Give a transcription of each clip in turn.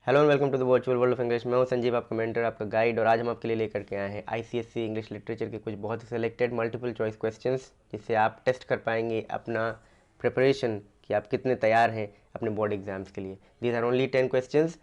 Hello and welcome to the virtual world of English. मैं हूं संजीव, आपका मेंटर, आपका गाइड। और आज हम आपके लिए लेकर के आए हैं आईसीएससी इंग्लिश लिटरेचर के कुछ बहुत ही सिलेक्टेड मल्टीपल चॉइस क्वेश्चंस, जिससे आप टेस्ट कर पाएंगे अपना प्रिपरेशन कि आप कितने तैयार हैं अपने बोर्ड एग्जाम्स के लिए। These are only 10 questions,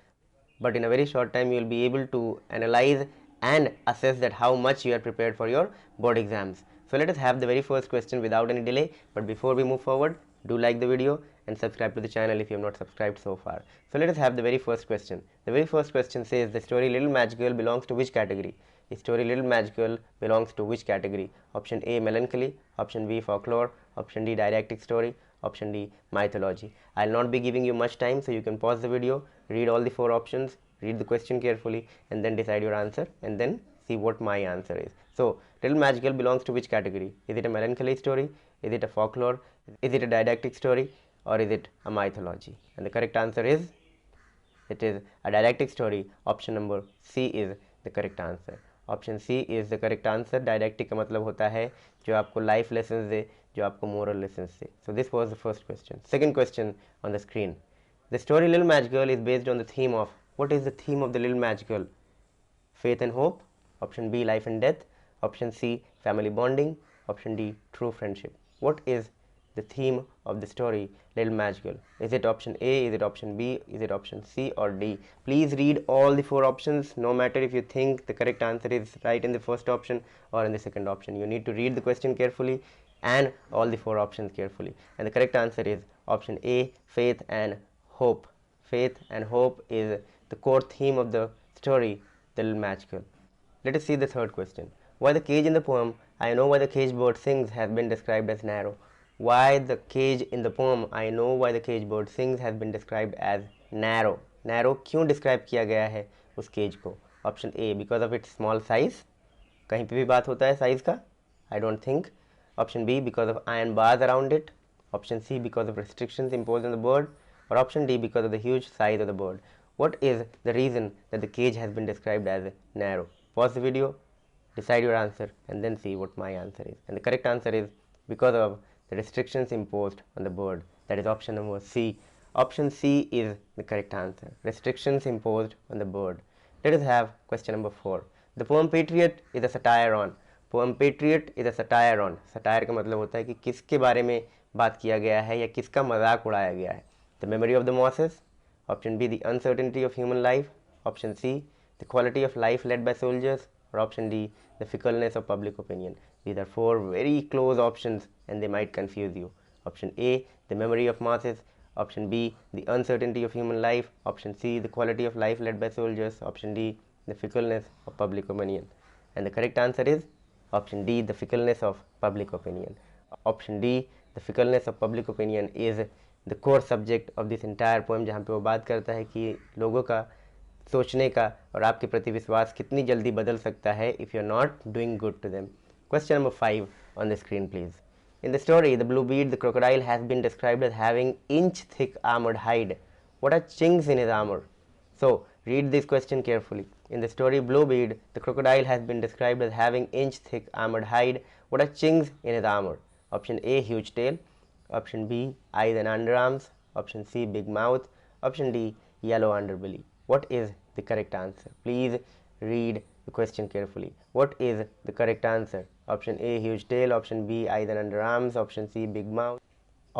but in a very short time you will be able to analyze and assess that how much you are prepared for your board exams. So let us have the very first question without any delay. But before we move forward, do like the video and subscribe to the channel if you have not subscribed so far. So let us have the very first question. The very first question says, the story Little Match Girl belongs to which category? The story Little Match Girl belongs to which category? Option A, melancholy. Option B, folklore. Option D, didactic story. Option D, mythology. I'll not be giving you much time, so you can pause the video, read all the 4 options, read the question carefully, and then decide your answer, and then see what my answer is. So, Little Match Girl belongs to which category? Is it a melancholy story? Is it a folklore? Is it a didactic story? Or is it a mythology? And the correct answer is, it is a didactic story. Option number C is the correct answer. Option C is the correct answer. Didactic का मतलब होता है जो आपको life lesson दे, जो आपको moral lesson they. So this was the first question. Second question on the screen, the story little match girl is based on the theme of, what is the theme of the little match girl? Faith and hope. Option B, life and death. Option C, family bonding. Option D, true friendship. What is the theme of the story Little Match Girl? Is it option A? Is it option B? Is it option C or D? Please read all the 4 options, no matter if you think the correct answer is right in the first option or in the second option. You need to read the question carefully and all the 4 options carefully. And the correct answer is option A, faith and hope. Faith and hope is the core theme of the story The Little Match Girl. Let us see the third question. Why the cage in the poem I know why the cage bird sings has been described as narrow? Why the cage in the poem I know why the cage bird sings has been described as narrow? Narrow क्यों describe किया गया है उस cage को? Option A, because of its small size. कहीं पे भी बात होता है साइज का? I don't think. Option B, because of iron bars around it. Option C, because of restrictions imposed on the bird. Or option D, because of the huge size of the bird. What is the reason that the cage has been described as narrow? Pause the video, decide your answer, and then see what my answer is. And the correct answer is because of the restrictions imposed on the bird. That is option number C. Option C is the correct answer. Restrictions imposed on the bird. Let us have question number 4. The poem Patriot is a satire on. Poem Patriot is a satire on. Satire का मतलब होता है कि किसके बारे में बात किया गया है या किसका मजाक उड़ाया गया है. The memory of the Mosses. Option B, the uncertainty of human life. Option C, the quality of life led by soldiers. Or option D, the fickleness of public opinion. These are 4 very close options and they might confuse you. Option A, the memory of masses. Option B, the uncertainty of human life. Option C, the quality of life led by soldiers. Option D, the fickleness of public opinion. And the correct answer is option D, the fickleness of public opinion. Option D, the fickleness of public opinion is the core subject of this entire poem, जहाँ पे वो बात करता है कि लोगों का सोचने का और आपके प्रति विश्वास कितनी जल्दी बदल सकता है if you are not doing good to them. Question number 5 on the screen please. In the story, the blue beard, the crocodile, has been described as having inch-thick armored hide. What are chinks in his armor? So, read this question carefully. In the story, Bluebeard, the crocodile, has been described as having inch-thick armored hide. What are chinks in his armor? Option A, huge tail. Option B, eyes and underarms. Option C, big mouth. Option D, yellow underbelly. What is the correct answer? Please read the question carefully. What is the correct answer? Option A, huge tail. Option B, eyes and underarms. Option C, big mouth.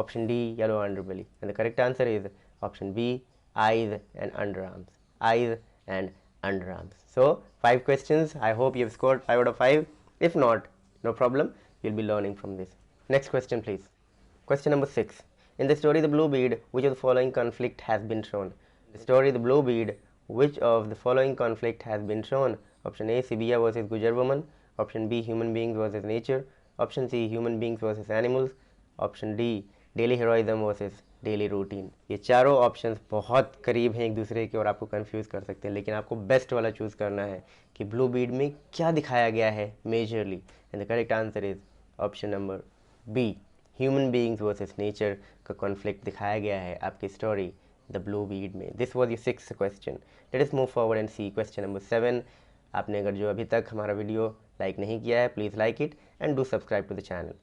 Option D, yellow underbelly. And the correct answer is option B, eyes and underarms. Eyes and underarms. So 5 questions. I hope you have scored 5 out of 5. If not, no problem. You'll be learning from this. Next question please. Question number 6. In the story The Blue Beard, which of the following conflict has been shown? In the story The Blue Beard, which of the following conflict has been shown? Option A, Sibia versus Gujar woman. Option B, human beings versus nature. Option C, human beings versus animals. Option D, daily heroism versus daily routine. ये चारों options बहुत करीब हैं एक दूसरे के और आपको कंफ्यूज कर सकते हैं, लेकिन आपको बेस्ट वाला चूज़ करना है कि ब्लू बीड में क्या दिखाया गया है majorly. And the correct answer is option number B, human beings versus nature का कॉन्फ्लिक्ट दिखाया गया है आपकी स्टोरी द ब्लू बीड में. This was your 6th question. Let us move forward and see question number 7. आपने अगर जो अभी तक हमारा वीडियो लाइक नहीं किया है, please like it and do subscribe to the channel.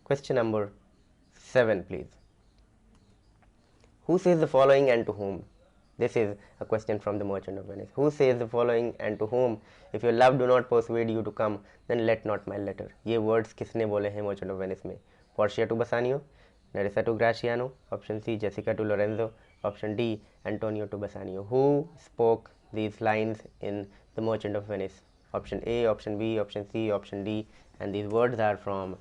Question number 7 please. Who says the following and to whom? This is a question from the Merchant of Venice. Who says the following and to whom? If your love do not persuade you to come, then let not my letter. ये words किसने बोले हैं Merchant of Venice में? Portia to Bassanio, Nerissa to Graciano, option C Jessica to Lorenzo, option D Antonio to Bassanio. Who spoke these lines in the Merchant of Venice? Option A, option B, option C, option D, and these words are from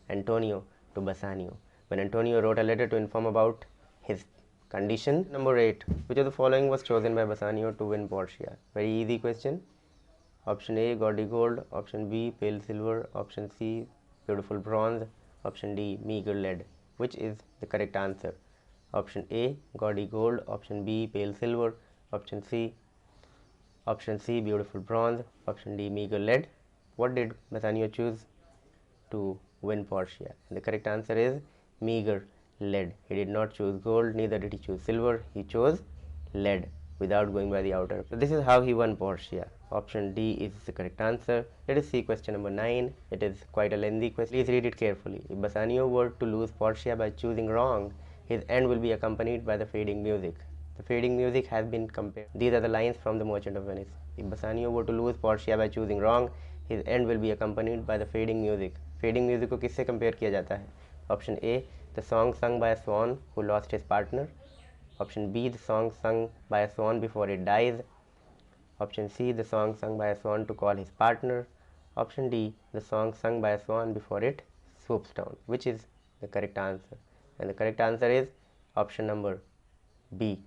Antonio to Bassanio. When Antonio wrote a letter to inform about his condition. Number 8. Which of the following was chosen by Bassanio to win Portia? Very easy question. Option A, gaudy gold. Option B, pale silver. Option C, beautiful bronze. Option D, meager lead. Which is the correct answer? Option A, gaudy gold. Option B, pale silver. Option C, beautiful bronze. Option D, meager lead. What did Bassanio choose to win Portia? And the correct answer is meager lead. He did not choose gold, neither did he choose silver. He chose lead without going by the outer. So this is how he won Portia. Option D is the correct answer. Let us see question number 9. It is quite a lengthy question. Please read it carefully. If Bassanio were to lose Portia by choosing wrong, his end will be accompanied by the fading music. The fading music has been compared. These are the lines from the Merchant of Venice. If Bassanio were to lose Portia by choosing wrong, his end will be accompanied by the fading music. Fading music को किससे compare किया जाता है? Option A, the song sung by a swan who lost his partner. Option B, the song sung by a swan before it dies. Option C, the song sung by a swan to call his partner. Option D, the song sung by a swan before it swoops down. Which is the correct answer? And the correct answer is option number B,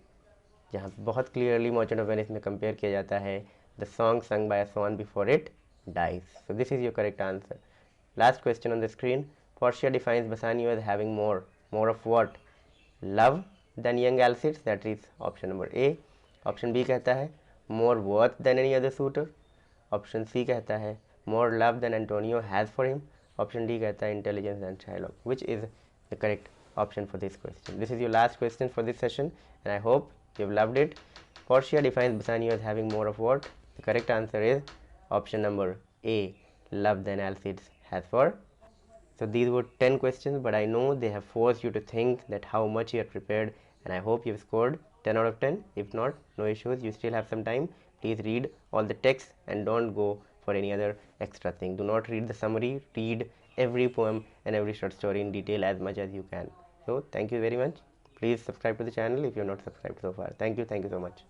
जहाँ बहुत clearly Merchant of Venice में compare किया जाता है the song sung by a swan before it dies. So this is your correct answer. Last question on the screen. Portia defines Bassanio as having more of what? Love than young Alcides, that is option number A. Option B कहता है more worth than any other suitor. Option C कहता है more love than Antonio has for him. Option D कहता है intelligence than Shylock. Which is the correct option for this question? This is your last question for this session, and I hope you've loved it. Portia defines Bassanio as having more of what? The correct answer is option number A, love than Alcides has for. So these were 10 questions, but I know they have forced you to think that how much you have prepared, and I hope you've scored 10 out of 10. If not, no issues, you still have some time. Please read all the text and don't go for any other extra thing. Do not read the summary, read every poem and every short story in detail as much as you can. So thank you very much. Please subscribe to the channel if you have not subscribed so far. Thank you so much.